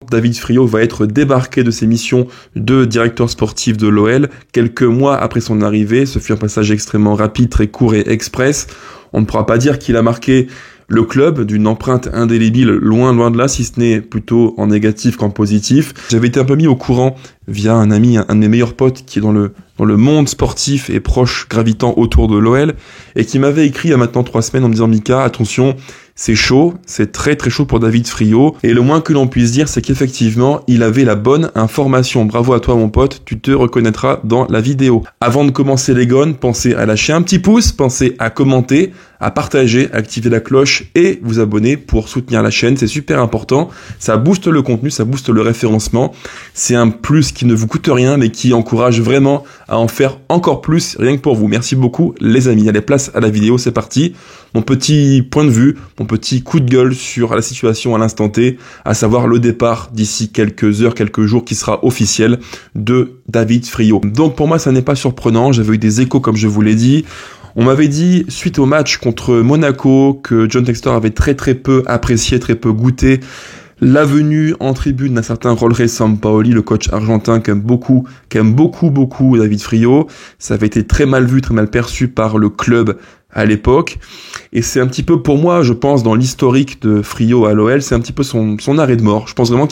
David Friot va être débarqué de ses missions de directeur sportif de l'OL quelques mois après son arrivée. Ce fut un passage extrêmement rapide, très court et express. On ne pourra pas dire qu'il a marqué le club d'une empreinte indélébile, loin de là, si ce n'est plutôt en négatif qu'en positif. J'avais été un peu mis au courant via un ami, un de mes meilleurs potes qui est dans le monde sportif et proche, gravitant autour de l'OL, et qui m'avait écrit il y a maintenant 3 semaines en me disant: Mika, attention, c'est chaud, c'est très très chaud pour David Friot, et le moins que l'on puisse dire, c'est qu'effectivement, il avait la bonne information. Bravo à toi mon pote, tu te reconnaîtras dans la vidéo. Avant de commencer les gones, pensez à lâcher un petit pouce, pensez à commenter, à partager, à activer la cloche et vous abonner pour soutenir la chaîne, c'est super important, ça booste le contenu, ça booste le référencement, c'est un plus qui ne vous coûte rien mais qui encourage vraiment à en faire encore plus, rien que pour vous. Merci beaucoup les amis, allez, place à la vidéo, c'est parti. Mon petit point de vue, mon petit coup de gueule sur la situation à l'instant T, à savoir le départ d'ici quelques heures, quelques jours qui sera officiel de David Friot. Donc pour moi ça n'est pas surprenant, j'avais eu des échos comme je vous l'ai dit. On m'avait dit, suite au match contre Monaco, que John Textor avait très peu apprécié, très peu goûté la venue en tribune d'un certain Jorge Sampaoli, le coach argentin qui aime beaucoup David Friot. Ça avait été très mal vu, très mal perçu par le club à l'époque. Et c'est un petit peu pour moi, je pense, dans l'historique de Friot à l'OL, c'est un petit peu son arrêt de mort. Je pense vraiment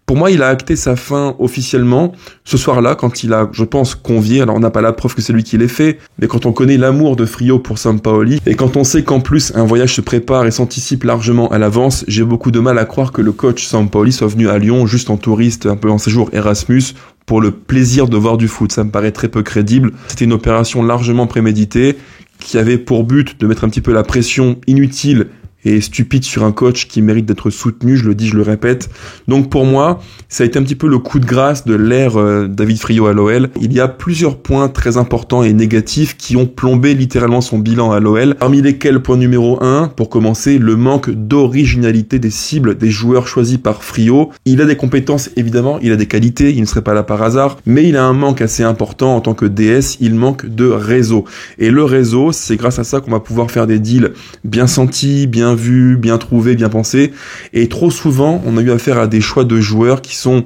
pour moi, il a acté sa fin officiellement ce soir-là, quand il a, je pense, convié. Alors, on n'a pas la preuve que c'est lui qui l'ait fait, mais quand on connaît l'amour de Friot pour Sampaoli, et quand on sait qu'en plus, un voyage se prépare et s'anticipe largement à l'avance, j'ai beaucoup de mal à croire que le coach Sampaoli soit venu à Lyon juste en touriste, un peu en séjour Erasmus, pour le plaisir de voir du foot. Ça me paraît très peu crédible. C'était une opération largement préméditée, qui avait pour but de mettre un petit peu la pression inutile et stupide sur un coach qui mérite d'être soutenu, je le dis, je le répète. Donc pour moi, ça a été un petit peu le coup de grâce de l'ère David Friot à l'OL. Il y a plusieurs points très importants et négatifs qui ont plombé littéralement son bilan à l'OL. Parmi lesquels, point numéro 1, pour commencer, le manque d'originalité des cibles des joueurs choisis par Friot. Il a des compétences, évidemment, il a des qualités, il ne serait pas là par hasard, mais il a un manque assez important en tant que DS, il manque de réseau. Et le réseau, c'est grâce à ça qu'on va pouvoir faire des deals bien sentis, bien vus, bien trouvés, bien pensés. Et trop souvent, on a eu affaire à des choix de joueurs qui sont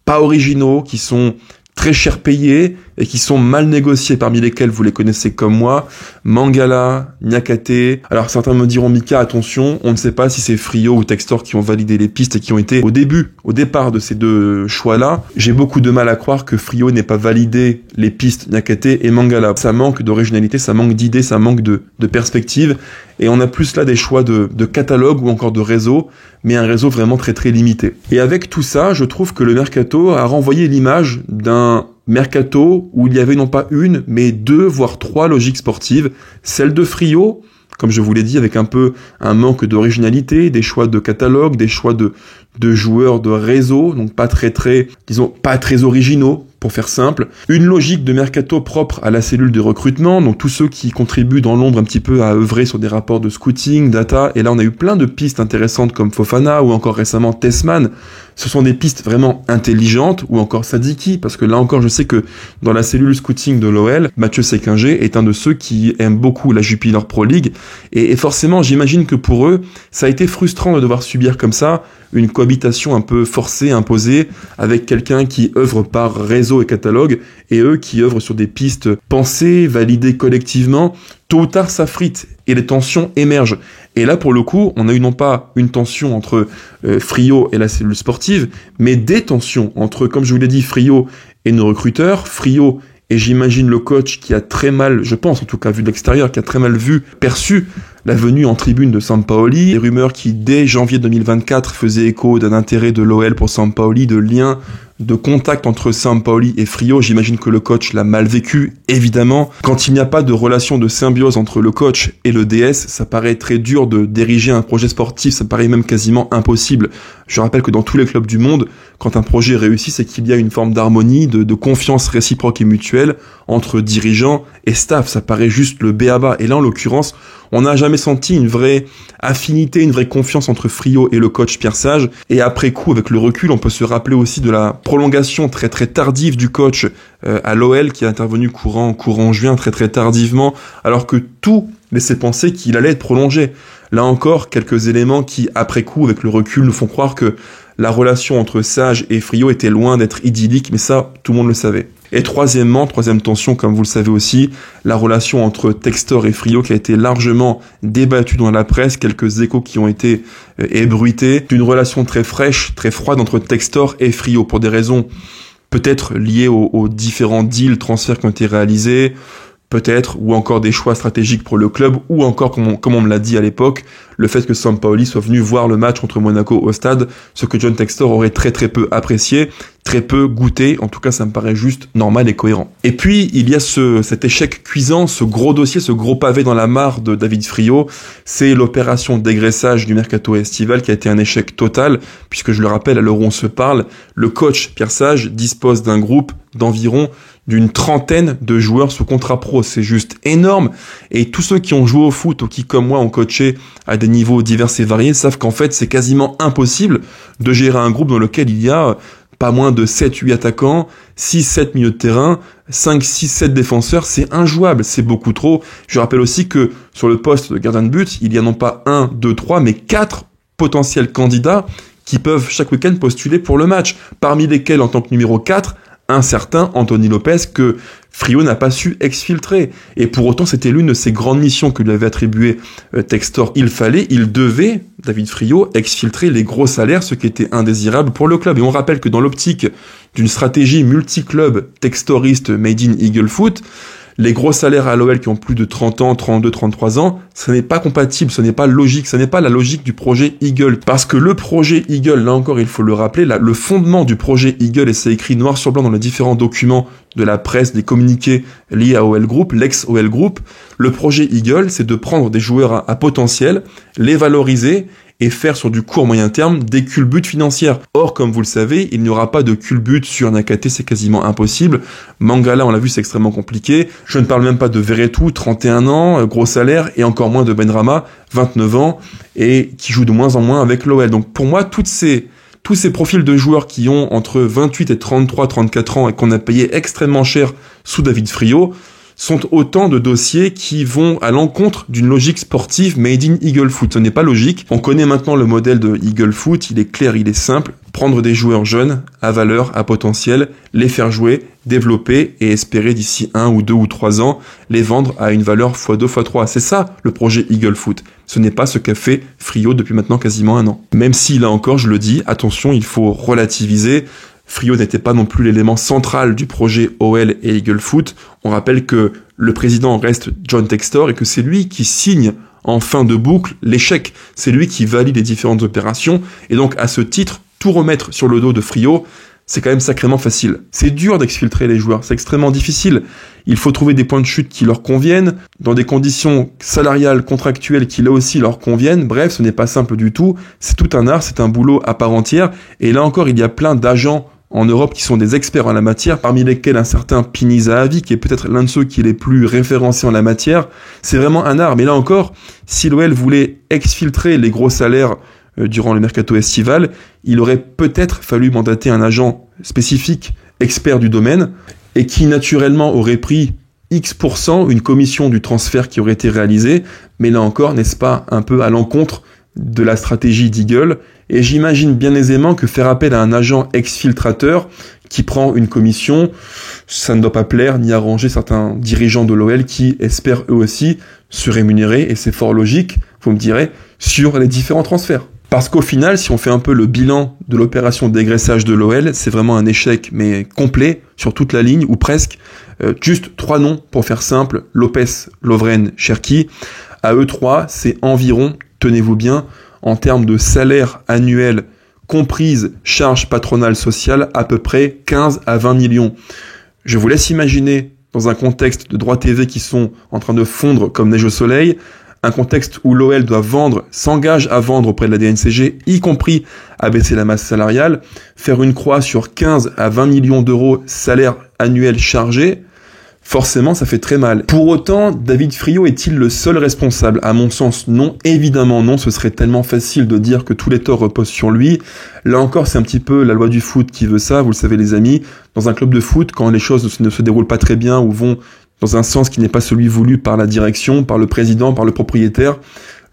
pas originaux, qui sont très cher payés et qui sont mal négociés, parmi lesquels vous les connaissez comme moi, Mangala, Niakate. Alors certains me diront: Mika, attention, on ne sait pas si c'est Friot ou Textor qui ont validé les pistes et qui ont été au départ de ces deux choix-là. J'ai beaucoup de mal à croire que Friot n'ait pas validé les pistes Niakate et Mangala. Ça manque d'originalité, ça manque d'idées, ça manque de perspective. Et on a plus là des choix de catalogue ou encore de réseau, mais un réseau vraiment très limité. Et avec tout ça, je trouve que le mercato a renvoyé l'image d'un mercato où il y avait non pas une, mais 2, voire 3 logiques sportives. Celle de Friot, comme je vous l'ai dit, avec un peu un manque d'originalité, des choix de catalogue, des choix de joueurs de réseau, donc pas très originaux, pour faire simple. Une logique de mercato propre à la cellule de recrutement, donc tous ceux qui contribuent dans l'ombre un petit peu à œuvrer sur des rapports de scouting, data, et là on a eu plein de pistes intéressantes comme Fofana ou encore récemment Tessman. Ce sont des pistes vraiment intelligentes, ou encore Sadiki, parce que là encore je sais que dans la cellule scouting de l'OL, Mathieu Sekinger est un de ceux qui aiment beaucoup la Jupiler Pro League, et forcément j'imagine que pour eux, ça a été frustrant de devoir subir comme ça une cohabitation un peu forcée, imposée, avec quelqu'un qui œuvre par réseau et catalogue, et eux qui œuvrent sur des pistes pensées, validées collectivement. Tôt ou tard, ça frite, et les tensions émergent. Et là, pour le coup, on a eu non pas une tension entre Friot et la cellule sportive, mais des tensions entre, comme je vous l'ai dit, Friot et nos recruteurs, Friot et j'imagine le coach qui a très mal, je pense en tout cas vu de l'extérieur, qui a très mal perçu la venue en tribune de Sampaoli. Des rumeurs qui, dès janvier 2024, faisaient écho d'un intérêt de l'OL pour Sampaoli, de lien, de contact entre Sampaoli et Friot. J'imagine que le coach l'a mal vécu, évidemment. Quand il n'y a pas de relation de symbiose entre le coach et le DS, ça paraît très dur de diriger un projet sportif, ça paraît même quasiment impossible. Je rappelle que dans tous les clubs du monde, quand un projet réussit, c'est qu'il y a une forme d'harmonie, de confiance réciproque et mutuelle entre dirigeants et staff. Ça paraît juste le b.a.-ba. Et là, en l'occurrence, on n'a jamais senti une vraie affinité, une vraie confiance entre Friot et le coach Pierre Sage. Et après coup, avec le recul, on peut se rappeler aussi de la prolongation très tardive du coach à l'OL qui est intervenu courant juin, très tardivement, alors que tout laissait penser qu'il allait être prolongé. Là encore, quelques éléments qui, après coup, avec le recul, nous font croire que la relation entre Sage et Friot était loin d'être idyllique, mais ça, tout le monde le savait. Et troisième tension, comme vous le savez aussi, la relation entre Textor et Friot qui a été largement débattue dans la presse, quelques échos qui ont été ébruités, d'une relation très fraîche, très froide entre Textor et Friot, pour des raisons peut-être liées aux différents deals, transferts qui ont été réalisés, peut-être, ou encore des choix stratégiques pour le club, ou encore, comme on me l'a dit à l'époque, le fait que Sampaoli soit venu voir le match contre Monaco au stade, ce que John Textor aurait très peu apprécié, très peu goûté, en tout cas ça me paraît juste normal et cohérent. Et puis, il y a cet échec cuisant, ce gros dossier, ce gros pavé dans la mare de David Friot, c'est l'opération dégraissage du mercato estival qui a été un échec total, puisque je le rappelle, à l'heure où on se parle, le coach Pierre Sage dispose d'un groupe d'environ d'une trentaine de joueurs sous contrat pro. C'est juste énorme. Et tous ceux qui ont joué au foot ou qui, comme moi, ont coaché à des niveaux divers et variés savent qu'en fait, c'est quasiment impossible de gérer un groupe dans lequel il y a pas moins de 7-8 attaquants, 6-7 milieux de terrain, 5-6-7 défenseurs. C'est injouable. C'est beaucoup trop. Je rappelle aussi que sur le poste de gardien de but, il y a non pas 1, 2, 3, mais 4 potentiels candidats qui peuvent chaque week-end postuler pour le match. Parmi lesquels, en tant que numéro 4, un certain Anthony Lopez que Friot n'a pas su exfiltrer. Et pour autant, c'était l'une de ses grandes missions que lui avait attribué Textor. Il devait, David Friot, exfiltrer les gros salaires, ce qui était indésirable pour le club. Et on rappelle que dans l'optique d'une stratégie multi-club textoriste made in Eagle Foot, les gros salaires à l'OL qui ont plus de 30 ans, 32, 33 ans, ce n'est pas compatible, ce n'est pas logique, ce n'est pas la logique du projet Eagle. Parce que le projet Eagle, là encore, il faut le rappeler, le fondement du projet Eagle, et c'est écrit noir sur blanc dans les différents documents de la presse, des communiqués liés à OL Group, l'ex-OL Group, le projet Eagle, c'est de prendre des joueurs à potentiel, les valoriser, et faire sur du court moyen terme des culbutes financières. Or, comme vous le savez, il n'y aura pas de culbute sur Nakate, c'est quasiment impossible. Mangala, on l'a vu, c'est extrêmement compliqué. Je ne parle même pas de Verretou, 31 ans, gros salaire, et encore moins de Benrahma, 29 ans, et qui joue de moins en moins avec l'OL. Donc pour moi, tous ces profils de joueurs qui ont entre 28 et 33, 34 ans et qu'on a payé extrêmement cher sous David Friot, sont autant de dossiers qui vont à l'encontre d'une logique sportive made in Eagle Foot. Ce n'est pas logique. On connaît maintenant le modèle de Eagle Foot, il est clair, il est simple. Prendre des joueurs jeunes, à valeur, à potentiel, les faire jouer, développer et espérer d'ici 1 ou 2 ou 3 ans les vendre à une valeur x2, x3. C'est ça le projet Eagle Foot. Ce n'est pas ce qu'a fait Friot depuis maintenant quasiment 1 an. Même si, là encore, je le dis, attention, il faut relativiser. Friot n'était pas non plus l'élément central du projet OL et Eagle Foot. On rappelle que le président reste John Textor et que c'est lui qui signe en fin de boucle l'échec. C'est lui qui valide les différentes opérations. Et donc, à ce titre, tout remettre sur le dos de Friot, c'est quand même sacrément facile. C'est dur d'exfiltrer les joueurs, c'est extrêmement difficile. Il faut trouver des points de chute qui leur conviennent, dans des conditions salariales, contractuelles qui là aussi leur conviennent. Bref, ce n'est pas simple du tout. C'est tout un art, c'est un boulot à part entière. Et là encore, il y a plein d'agents en Europe qui sont des experts en la matière, parmi lesquels un certain Pini Zahavi, qui est peut-être l'un de ceux qui est les plus référencés en la matière. C'est vraiment un art. Mais là encore, si l'OL voulait exfiltrer les gros salaires durant le mercato estival, il aurait peut-être fallu mandater un agent spécifique, expert du domaine, et qui naturellement aurait pris X% une commission du transfert qui aurait été réalisée. Mais là encore, n'est-ce pas un peu à l'encontre de la stratégie d'Eagle? Et j'imagine bien aisément que faire appel à un agent exfiltrateur qui prend une commission, ça ne doit pas plaire ni arranger certains dirigeants de l'OL qui espèrent eux aussi se rémunérer, et c'est fort logique, vous me direz, sur les différents transferts. Parce qu'au final, si on fait un peu le bilan de l'opération dégraissage de l'OL, c'est vraiment un échec, mais complet, sur toute la ligne, ou presque. Juste 3 noms, pour faire simple: Lopez, Lovren, Cherki. À eux 3, c'est environ, tenez-vous bien, en termes de salaire annuel, comprise charge patronale sociale, à peu près 15 à 20 millions. Je vous laisse imaginer, dans un contexte de droits TV qui sont en train de fondre comme neige au soleil, un contexte où l'OL doit vendre, s'engage à vendre auprès de la DNCG, y compris à baisser la masse salariale, faire une croix sur 15 à 20 millions d'euros salaire annuel chargé, forcément ça fait très mal. Pour autant, David Friot est-il le seul responsable? À mon sens, non. Évidemment non, ce serait tellement facile de dire que tous les torts reposent sur lui. Là encore, c'est un petit peu la loi du foot qui veut ça, vous le savez les amis. Dans un club de foot, quand les choses ne se déroulent pas très bien ou vont dans un sens qui n'est pas celui voulu par la direction, par le président, par le propriétaire,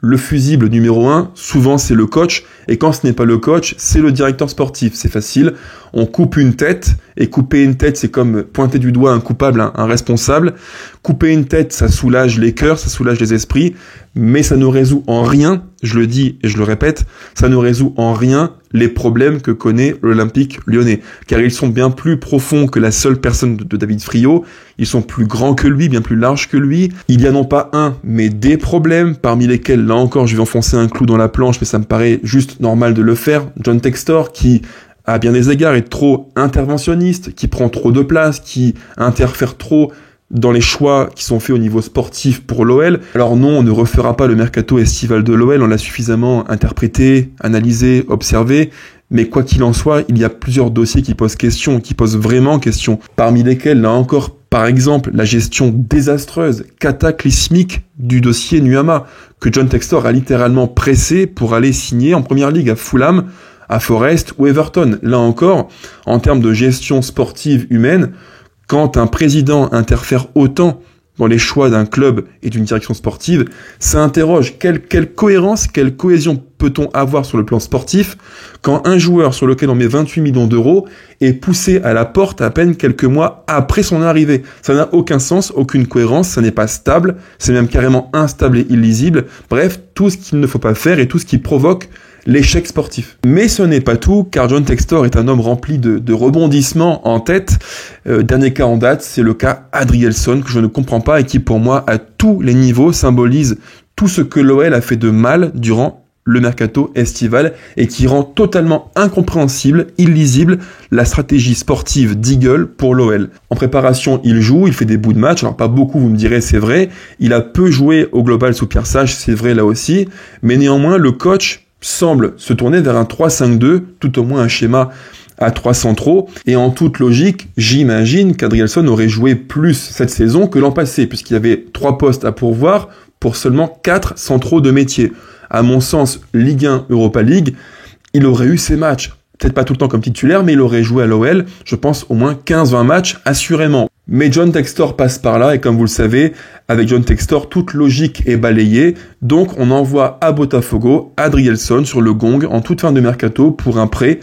le fusible numéro 1, souvent c'est le coach, et quand ce n'est pas le coach, c'est le directeur sportif. C'est facile, on coupe une tête, et couper une tête, c'est comme pointer du doigt un coupable, un responsable. Couper une tête, ça soulage les cœurs, ça soulage les esprits, mais ça ne résout en rien, je le dis et je le répète, ça ne résout en rien les problèmes que connaît l'Olympique lyonnais, car ils sont bien plus profonds que la seule personne de David Friot, ils sont plus grands que lui, bien plus larges que lui, il y a non pas un, mais des problèmes, parmi lesquels, là encore, je vais enfoncer un clou dans la planche, mais ça me paraît juste normal de le faire. John Textor, qui à bien des égards est trop interventionniste, qui prend trop de place, qui interfère trop dans les choix qui sont faits au niveau sportif pour l'OL. Alors non, on ne refera pas le mercato estival de l'OL, on l'a suffisamment interprété, analysé, observé, mais quoi qu'il en soit, il y a plusieurs dossiers qui posent question, qui posent vraiment question, parmi lesquels, là encore, par exemple, la gestion désastreuse, cataclysmique du dossier Nuama, que John Textor a littéralement pressé pour aller signer en première ligue à Fulham, à Forest ou Everton. Là encore, en termes de gestion sportive humaine, quand un président interfère autant dans les choix d'un club et d'une direction sportive, ça interroge quelle cohérence, quelle cohésion peut-on avoir sur le plan sportif quand un joueur sur lequel on met 28 millions d'euros est poussé à la porte à peine quelques mois après son arrivée. Ça n'a aucun sens, aucune cohérence, ça n'est pas stable, c'est même carrément instable et illisible. Bref, tout ce qu'il ne faut pas faire et tout ce qui provoque l'échec sportif. Mais ce n'est pas tout, car John Textor est un homme rempli de rebondissements en tête. Dernier cas en date, c'est le cas Adrielson, que je ne comprends pas et qui, pour moi, à tous les niveaux, symbolise tout ce que l'OL a fait de mal durant le mercato estival et qui rend totalement incompréhensible, illisible, la stratégie sportive d'Eagle pour l'OL. En préparation, il joue, il fait des bouts de match, alors pas beaucoup, vous me direz, c'est vrai. Il a peu joué au global sous Pierre Sage, c'est vrai là aussi. Mais néanmoins, le coach semble se tourner vers un 3-5-2, tout au moins un schéma à 3 centraux, et en toute logique, j'imagine qu'Adrielson aurait joué plus cette saison que l'an passé, puisqu'il y avait 3 postes à pourvoir pour seulement 4 centraux de métier. À mon sens, Ligue 1, Europa League, il aurait eu ses matchs. Peut-être pas tout le temps comme titulaire, mais il aurait joué à l'OL, je pense, au moins 15-20 matchs, assurément. Mais John Textor passe par là, et comme vous le savez, avec John Textor, toute logique est balayée, donc on envoie à Botafogo Adrielson sur le gong en toute fin de mercato pour un prêt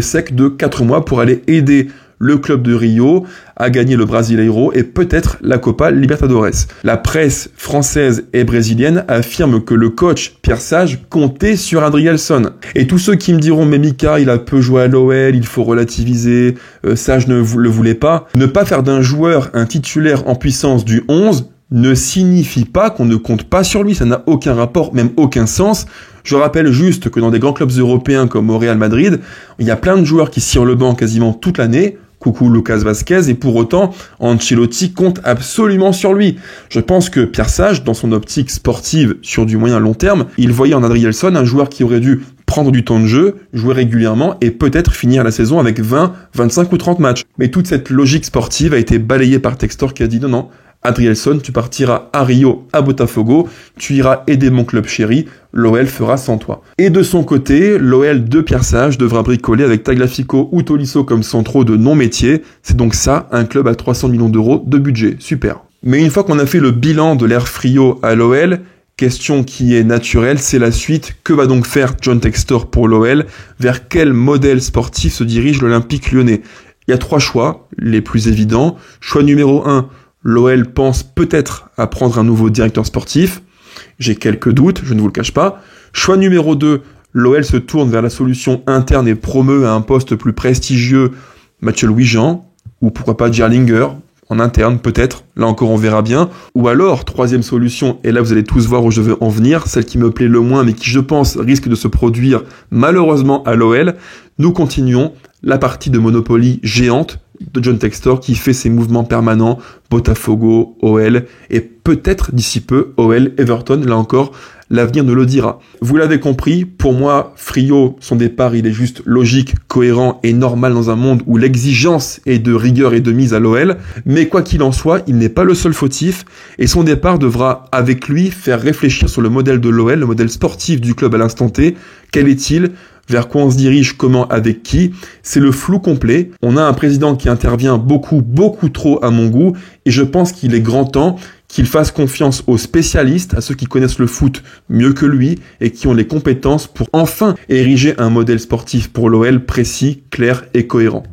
sec de 4 mois pour aller aider le club de Rio a gagné le Brasileiro et peut-être la Copa Libertadores. La presse française et brésilienne affirme que le coach Pierre Sage comptait sur Adrielson. Et tous ceux qui me diront « mais Mika, il a peu joué à l'OL, il faut relativiser, Sage ne le voulait pas », ne pas faire d'un joueur un titulaire en puissance du 11 ne signifie pas qu'on ne compte pas sur lui, ça n'a aucun rapport, même aucun sens. Je rappelle juste que dans des grands clubs européens comme au Real Madrid, il y a plein de joueurs qui cirent le banc quasiment toute l'année, coucou Lucas Vazquez, et pour autant, Ancelotti compte absolument sur lui. Je pense que Pierre Sage, dans son optique sportive sur du moyen long terme, il voyait en Adrielson un joueur qui aurait dû prendre du temps de jeu, jouer régulièrement et peut-être finir la saison avec 20, 25 ou 30 matchs. Mais toute cette logique sportive a été balayée par Textor qui a dit non, Adrielson, tu partiras à Rio, à Botafogo, tu iras aider mon club chéri, l'OL fera sans toi. Et de son côté, l'OL de Pierre Sage devra bricoler avec Tagliafico ou Tolisso comme centraux de non-métier. C'est donc ça, un club à 300 millions d'euros de budget. Super. Mais une fois qu'on a fait le bilan de l'ère Friot à l'OL, question qui est naturelle, c'est la suite. Que va donc faire John Textor pour l'OL? Vers quel modèle sportif se dirige l'Olympique lyonnais? Il y a 3 choix, les plus évidents. Choix numéro 1, l'OL pense peut-être à prendre un nouveau directeur sportif. J'ai quelques doutes, je ne vous le cache pas. Choix numéro 2, l'OL se tourne vers la solution interne et promeut à un poste plus prestigieux Mathieu Louis-Jean, ou pourquoi pas Gerlinger, en interne peut-être, là encore on verra bien. Ou alors, troisième solution, et là vous allez tous voir où je veux en venir, celle qui me plaît le moins mais qui je pense risque de se produire malheureusement à l'OL, nous continuons la partie de Monopoly géante de John Textor qui fait ses mouvements permanents, Botafogo, OL, et peut-être d'ici peu OL, Everton, là encore, l'avenir nous le dira. Vous l'avez compris, pour moi, Friot, son départ, il est juste logique, cohérent et normal dans un monde où l'exigence est de rigueur et de mise à l'OL, mais quoi qu'il en soit, il n'est pas le seul fautif, et son départ devra, avec lui, faire réfléchir sur le modèle de l'OL, le modèle sportif du club à l'instant T. Quel est-il ? Vers quoi on se dirige, comment, avec qui? C'est le flou complet. On a un président qui intervient beaucoup trop à mon goût, et je pense qu'il est grand temps qu'il fasse confiance aux spécialistes, à ceux qui connaissent le foot mieux que lui et qui ont les compétences pour enfin ériger un modèle sportif pour l'OL précis, clair et cohérent.